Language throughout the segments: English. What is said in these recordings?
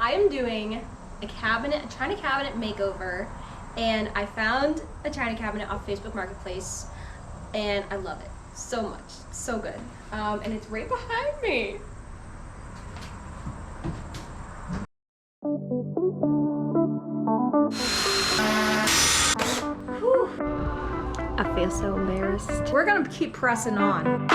I am doing a china cabinet makeover, and I found a china cabinet off Facebook Marketplace, and I love it so much, so good. And it's right behind me. Whew. I feel so embarrassed. We're gonna keep pressing on.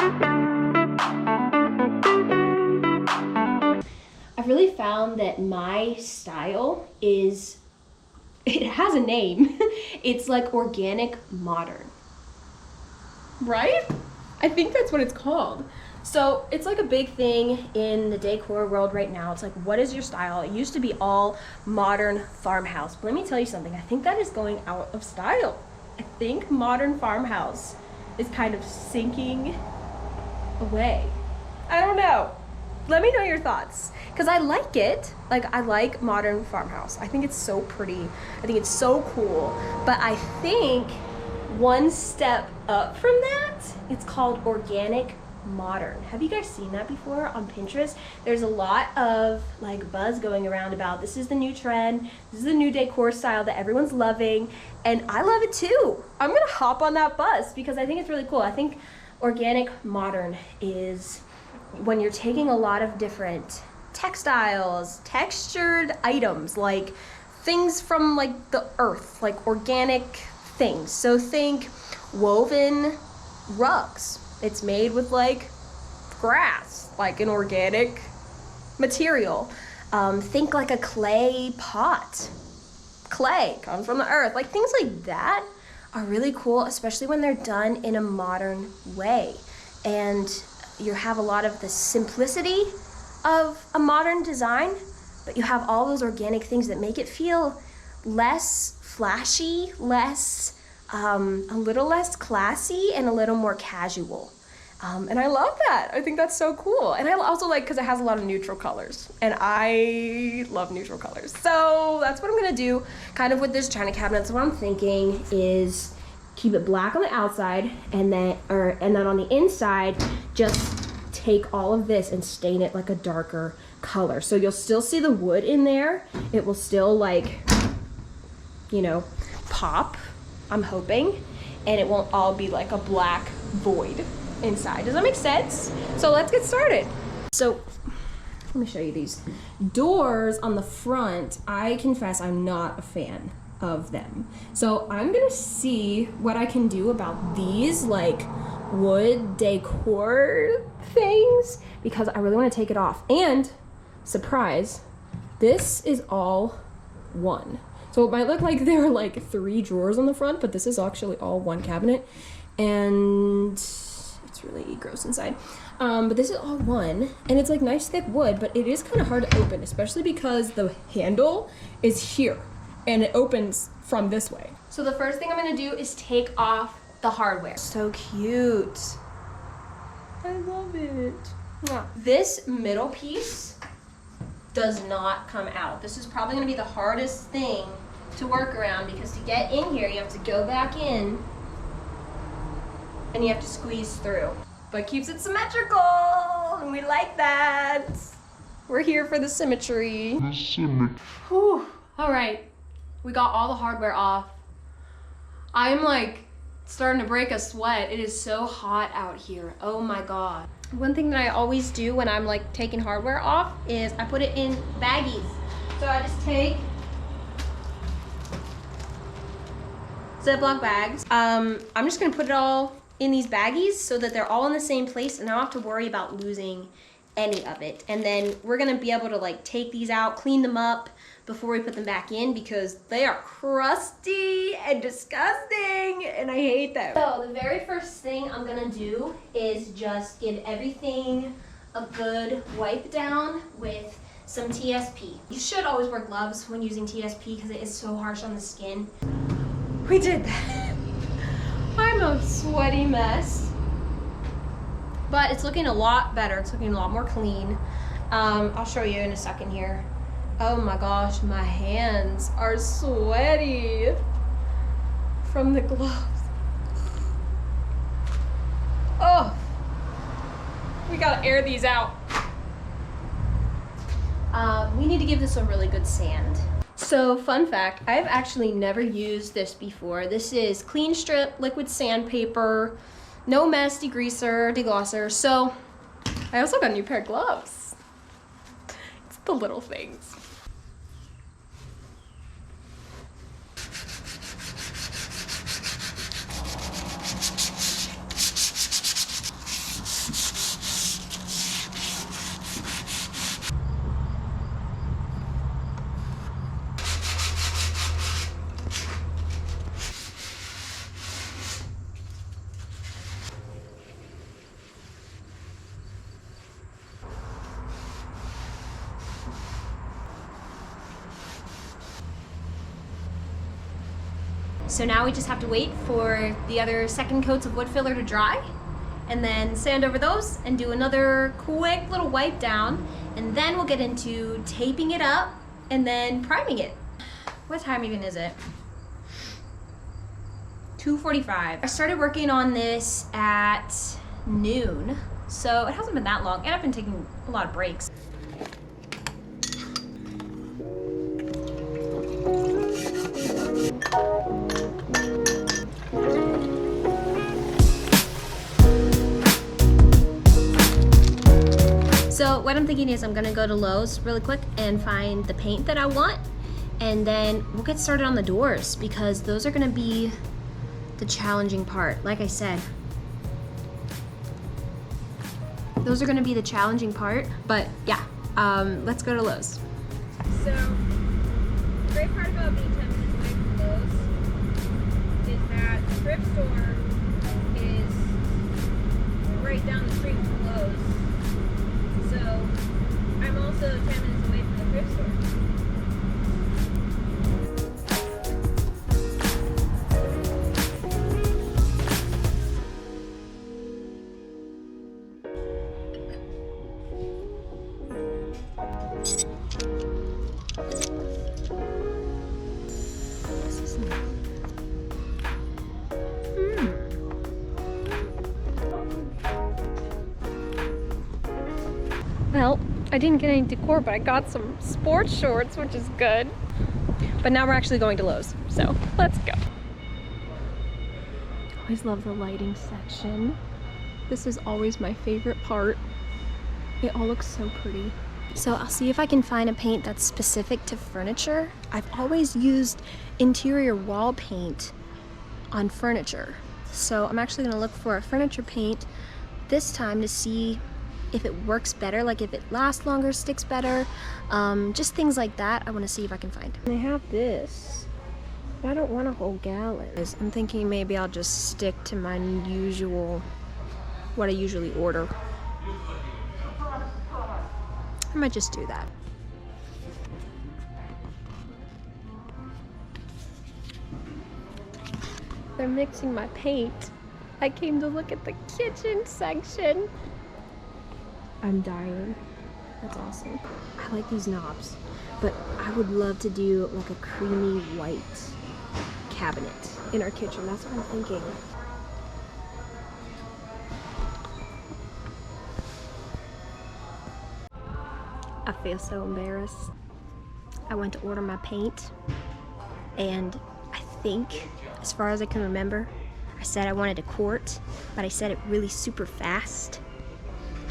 I've really found that my style is, it has a name. It's like organic modern, right? I think that's what it's called. So it's like a big thing in the decor world right now. It's like, what is your style? It used to be all modern farmhouse. But let me tell you something. I think that is going out of style. I think modern farmhouse is kind of sinking away. I don't know. Let me know your thoughts, because I like it. Like, I like modern farmhouse. I think it's so pretty. I think it's so cool. But I think one step up from that, it's called organic modern. Have you guys seen that before on Pinterest? There's a lot of like buzz going around about this is the new trend, this is the new decor style that everyone's loving, and I love it too. I'm gonna hop on that bus because I think it's really cool. I think organic modern is when you're taking a lot of different textiles, textured items, like things from like the earth, like organic things. So think woven rugs. It's made with like grass, like an organic material. Think like a clay pot. Clay comes from the earth. Like things like that are really cool, especially when they're done in a modern way. And you have a lot of the simplicity of a modern design, but you have all those organic things that make it feel less flashy, a little less classy, and a little more casual. And I love that. I think that's so cool. And I also like, because it has a lot of neutral colors, and I love neutral colors. So that's what I'm gonna do kind of with this china cabinet. So what I'm thinking is keep it black on the outside, and then on the inside, just take all of this and stain it like a darker color. So you'll still see the wood in there. It will still like, you know, pop, I'm hoping, and it won't all be like a black void inside. Does that make sense? So let's get started. So let me show you these doors on the front. I confess I'm not a fan of them. So I'm gonna see what I can do about these like wood decor things, because I really want to take it off. And surprise, this is all one. So it might look like there are like 3 drawers on the front, but this is actually all one cabinet, and it's really gross inside. But this is all one, and it's like nice thick wood, but it is kind of hard to open, especially because the handle is here and it opens from this way. So the first thing I'm gonna do is take off the hardware. So cute. I love it. This middle piece does not come out. This is probably gonna be the hardest thing to work around, because to get in here, you have to go back in and you have to squeeze through. But it keeps it symmetrical, and we like that. We're here for the symmetry. Whew. All right, we got all the hardware off. I'm like starting to break a sweat. It is so hot out here. Oh my God. One thing that I always do when I'm like taking hardware off is I put it in baggies. So I just take Ziploc bags. I'm just gonna put it all in these baggies so that they're all in the same place, and I don't have to worry about losing any of it. And then we're gonna be able to like take these out, clean them up before we put them back in, because they are crusty and disgusting and I hate them. So the very first thing I'm gonna do is just give everything a good wipe down with some TSP. You should always wear gloves when using TSP because it is so harsh on the skin. We did that. I'm a sweaty mess, but it's looking a lot better. It's looking a lot more clean. I'll show you in a second here. Oh my gosh, my hands are sweaty from the gloves. Oh, we gotta air these out. we need to give this a really good sand. So fun fact, I've actually never used this before. This is clean strip liquid sandpaper, no mess, degreaser, deglosser. So I also got a new pair of gloves. It's the little things. So now we just have to wait for the other second coats of wood filler to dry and then sand over those and do another quick little wipe down, and then we'll get into taping it up and then priming it. What time even is it? 2:45. I started working on this at noon, so it hasn't been that long, and I've been taking a lot of breaks. So what I'm thinking is I'm gonna go to Lowe's really quick and find the paint that I want, and then we'll get started on the doors because those are gonna be the challenging part. Like I said, those are gonna be the challenging part, but yeah, let's go to Lowe's. So, the great part about being 10 minutes away from Lowe's is that the thrift store is right down the street from Lowe's. So, I'm also 10 minutes away from the thrift store. Well, I didn't get any decor, but I got some sports shorts, which is good. But now we're actually going to Lowe's, so let's go. Always love the lighting section. This is always my favorite part. It all looks so pretty. So I'll see if I can find a paint that's specific to furniture. I've always used interior wall paint on furniture. So I'm actually gonna look for a furniture paint this time to see if it works better, like if it lasts longer, sticks better, just things like that. I want to see if I can find. They have this, but I don't want a whole gallon. I'm thinking maybe I'll just stick to my usual, what I usually order. I might just do that. They're mixing my paint. I came to look at the kitchen section. I'm dying. That's awesome. I like these knobs, but I would love to do like a creamy white cabinet in our kitchen. That's what I'm thinking. I feel so embarrassed. I went to order my paint, and I think, as far as I can remember, I said I wanted a quart, but I said it really super fast.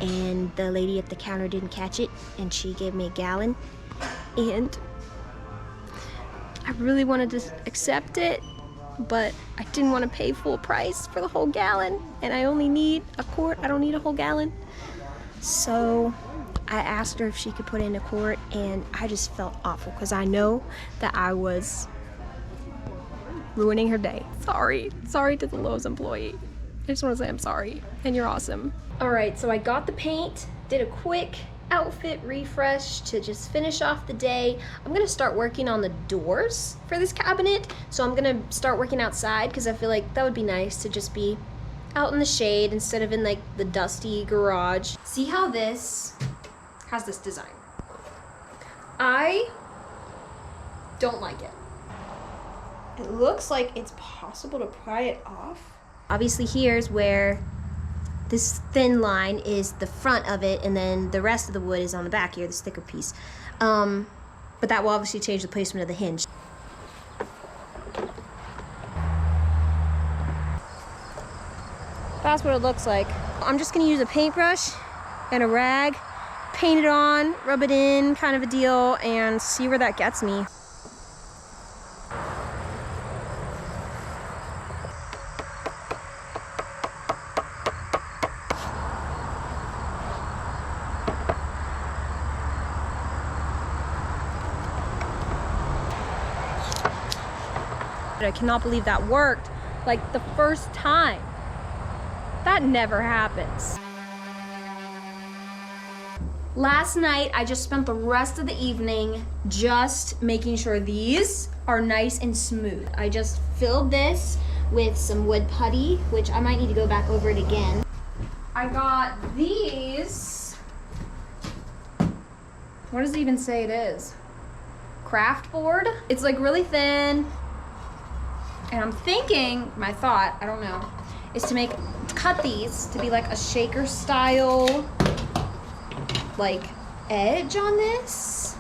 And the lady at the counter didn't catch it, and she gave me a gallon, and I really wanted to accept it, but I didn't want to pay full price for the whole gallon, and I only need a quart. I don't need a whole gallon. So I asked her if she could put in a quart, and I just felt awful because I know that I was ruining her day. Sorry to the Lowe's employee. I just want to say I'm sorry, and you're awesome. All right, so I got the paint, did a quick outfit refresh to just finish off the day. I'm gonna start working on the doors for this cabinet. So I'm gonna start working outside because I feel like that would be nice to just be out in the shade instead of in like the dusty garage. See how this has this design. I don't like it. It looks like it's possible to pry it off. Obviously here's where this thin line is the front of it, and then the rest of the wood is on the back here, this thicker piece. But that will obviously change the placement of the hinge. That's what it looks like. I'm just gonna use a paintbrush and a rag, paint it on, rub it in, kind of a deal, and see where that gets me. I cannot believe that worked like the first time. That never happens. Last night, I just spent the rest of the evening just making sure these are nice and smooth. I just filled this with some wood putty, which I might need to go back over it again. I got these. What does it even say it is? Craft board. It's like really thin. And I'm thinking, my thought, I don't know, is to cut these to be like a shaker style, like edge on this.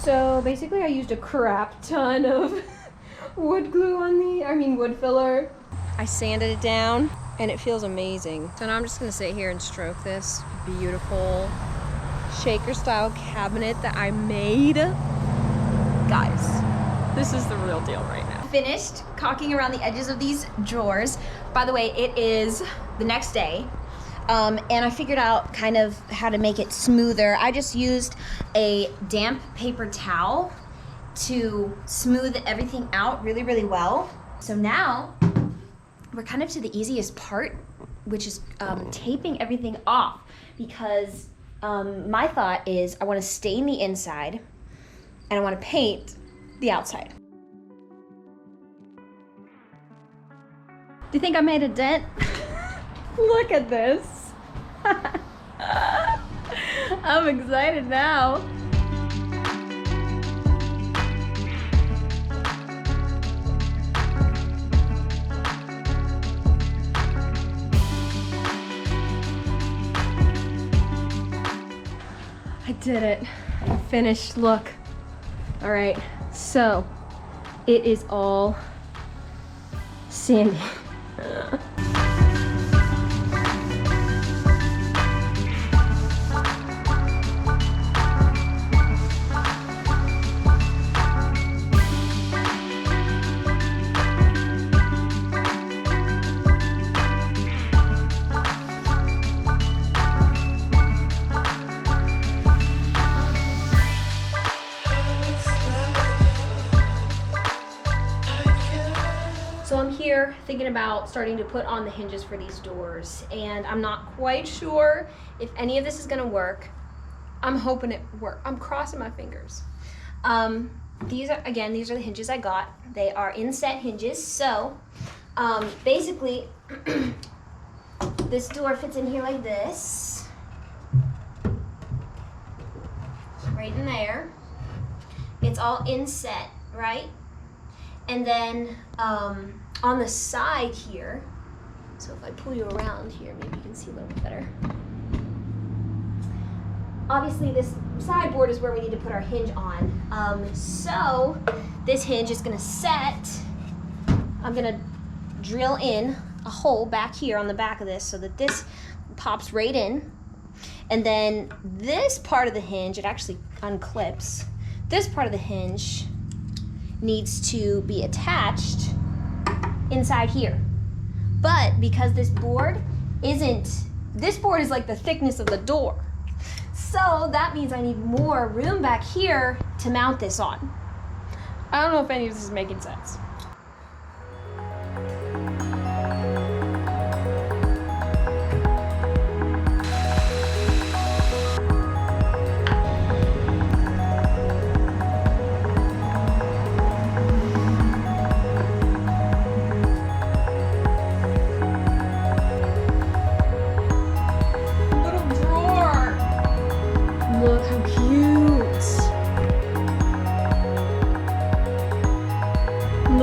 So basically I used a crap ton of wood glue on wood filler. I sanded it down and it feels amazing. So now I'm just gonna sit here and stroke this beautiful shaker style cabinet that I made. Guys, this is the real deal right now. Finished caulking around the edges of these drawers. By the way, it is the next day. And I figured out kind of how to make it smoother. I just used a damp paper towel to smooth everything out really, really well. So now we're kind of to the easiest part, which is taping everything off, because my thought is I want to stain the inside and I want to paint the outside. Do you think I made a dent? Look at this. I'm excited now. I did it. I finished. Look. All right. So it is all sandy. So I'm here thinking about starting to put on the hinges for these doors, and I'm not quite sure if any of this is gonna work. I'm hoping it works. I'm crossing my fingers. These are the hinges I got. They are inset hinges. So basically this door fits in here like this, right in there. It's all inset, right? And then on the side here, so if I pull you around here, maybe you can see a little bit better. Obviously this sideboard is where we need to put our hinge on. So this hinge is gonna set, I'm gonna drill in a hole back here on the back of this so that this pops right in. And then this part of the hinge, it actually unclips. This part of the hinge needs to be attached inside here. But because this board is like the thickness of the door. So that means I need more room back here to mount this on. I don't know if any of this is making sense.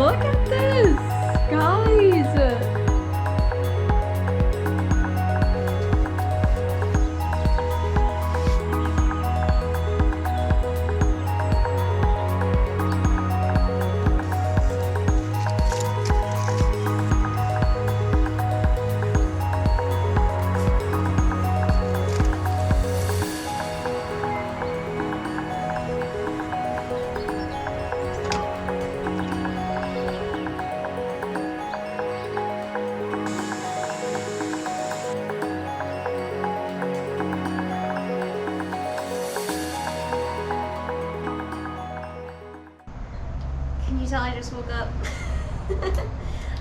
Look at this, guys. Can you tell I just woke up?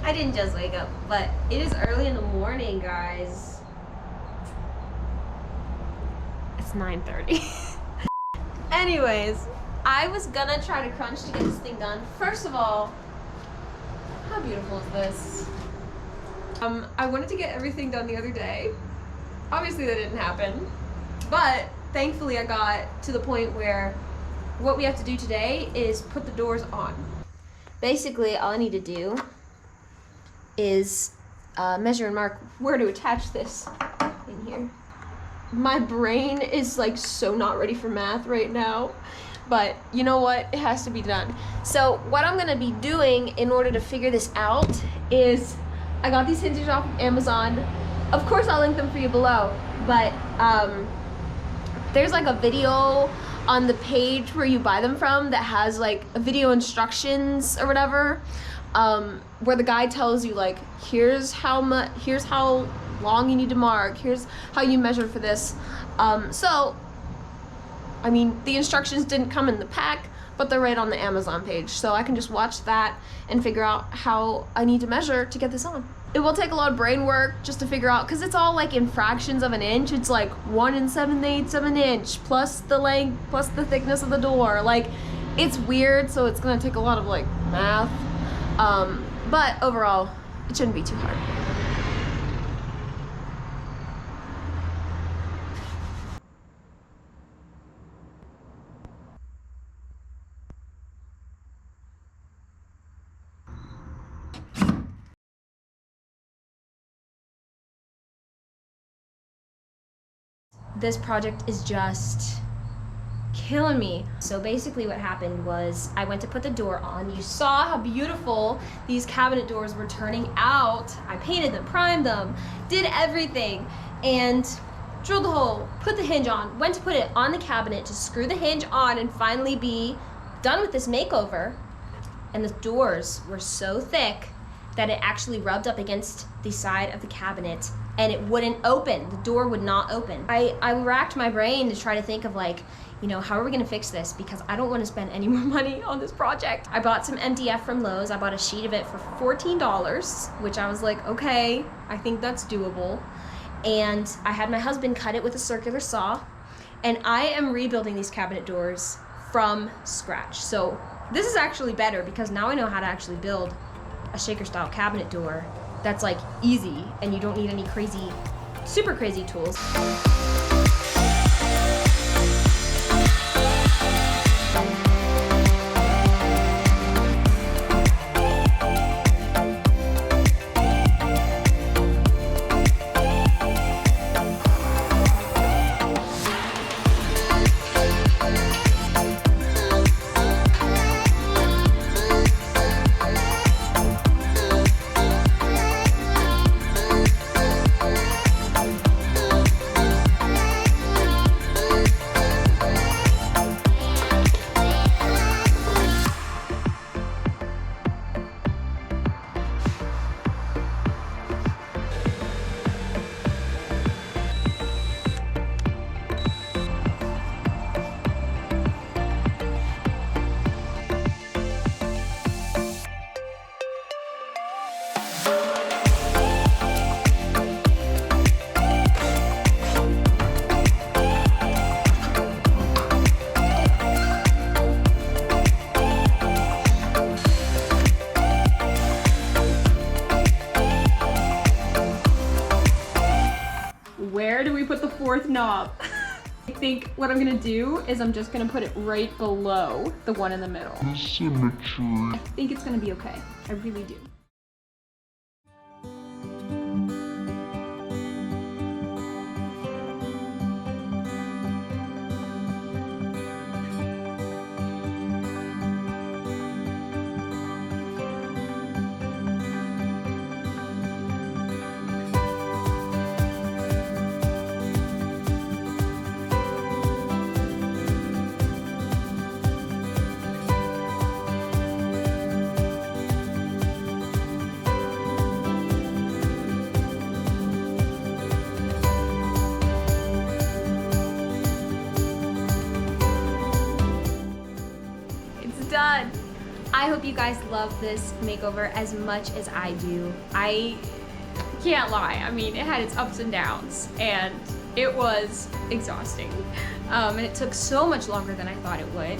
I didn't just wake up, but it is early in the morning, guys. It's 9:30. Anyways, I was gonna try to crunch to get this thing done. First of all, how beautiful is this? I wanted to get everything done the other day. Obviously that didn't happen, but thankfully I got to the point where what we have to do today is put the doors on. Basically, all I need to do is measure and mark where to attach this in here. My brain is like so not ready for math right now, but you know what? It has to be done. So what I'm gonna be doing in order to figure this out is I got these hinges off of Amazon. Of course, I'll link them for you below, but there's like a video on the page where you buy them from that has like video instructions or whatever, where the guy tells you like, here's how long you need to mark, here's how you measure for this. So, I mean, the instructions didn't come in the pack, but they're right on the Amazon page. So I can just watch that and figure out how I need to measure to get this on. It will take a lot of brain work just to figure out, because it's all like in fractions of an inch. It's like 1 7/8 of an inch plus the length plus the thickness of the door. Like, it's weird, so it's gonna take a lot of like math. But overall, it shouldn't be too hard. This project is just killing me. So basically what happened was I went to put the door on. You saw how beautiful these cabinet doors were turning out. I painted them, primed them, did everything, and drilled the hole, put the hinge on, went to put it on the cabinet to screw the hinge on and finally be done with this makeover. And the doors were so thick that it actually rubbed up against the side of the cabinet and it wouldn't open. The door would not open. I racked my brain to try to think of like, you know, how are we gonna fix this? Because I don't wanna spend any more money on this project. I bought some MDF from Lowe's. I bought a sheet of it for $14, which I was like, okay, I think that's doable. And I had my husband cut it with a circular saw. And I am rebuilding these cabinet doors from scratch. So this is actually better because now I know how to actually build a shaker style cabinet door that's like easy and you don't need any crazy, super crazy tools. Where do we put the fourth knob? think what I'm gonna do is I'm just gonna put it right below the one in the middle. I think it's gonna be okay. I really do. Done. I hope you guys love this makeover as much as I do. I can't lie. I mean, it had its ups and downs, and it was exhausting. And it took so much longer than I thought it would.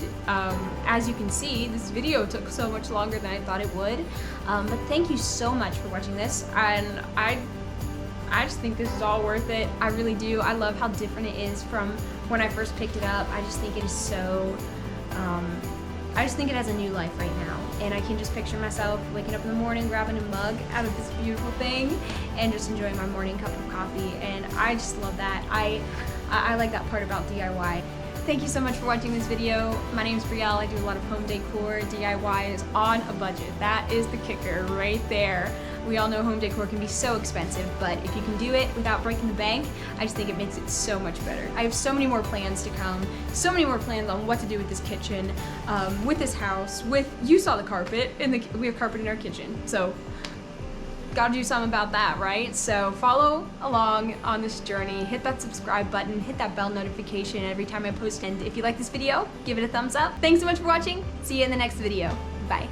As you can see, this video took so much longer than I thought it would. But thank you so much for watching this, and I just think this is all worth it. I really do. I love how different it is from when I first picked it up. I just think it is so, I just think it has a new life right now, and I can just picture myself waking up in the morning, grabbing a mug out of this beautiful thing, and just enjoying my morning cup of coffee, and I just love that. I like that part about DIY. Thank you so much for watching this video. My name is Brielle. I do a lot of home decor. DIY is on a budget. That is the kicker right there. We all know home decor can be so expensive, but if you can do it without breaking the bank, I just think it makes it so much better. I have so many more plans to come, so many more plans on what to do with this kitchen, with this house, you saw the carpet, we have carpet in our kitchen, so gotta do something about that, right? So follow along on this journey, hit that subscribe button, hit that bell notification every time I post, and if you like this video, give it a thumbs up. Thanks so much for watching. See you in the next video. Bye.